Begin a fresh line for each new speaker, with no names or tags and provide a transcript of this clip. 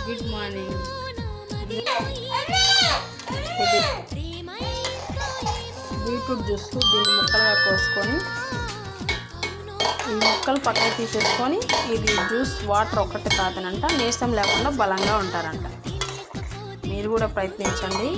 Good morning. Beetroot juice దీన్ని ముక్కలుగా కోసుకొని ఈ ముక్కలు పక్కన తీసేసుకొని ఇది జ్యూస్ వాటర్ ఒక్కటి తాగనంట నీరసం లేకుండా బలంగా ఉంటారంట. మీరు కూడా ప్రయత్నించండి.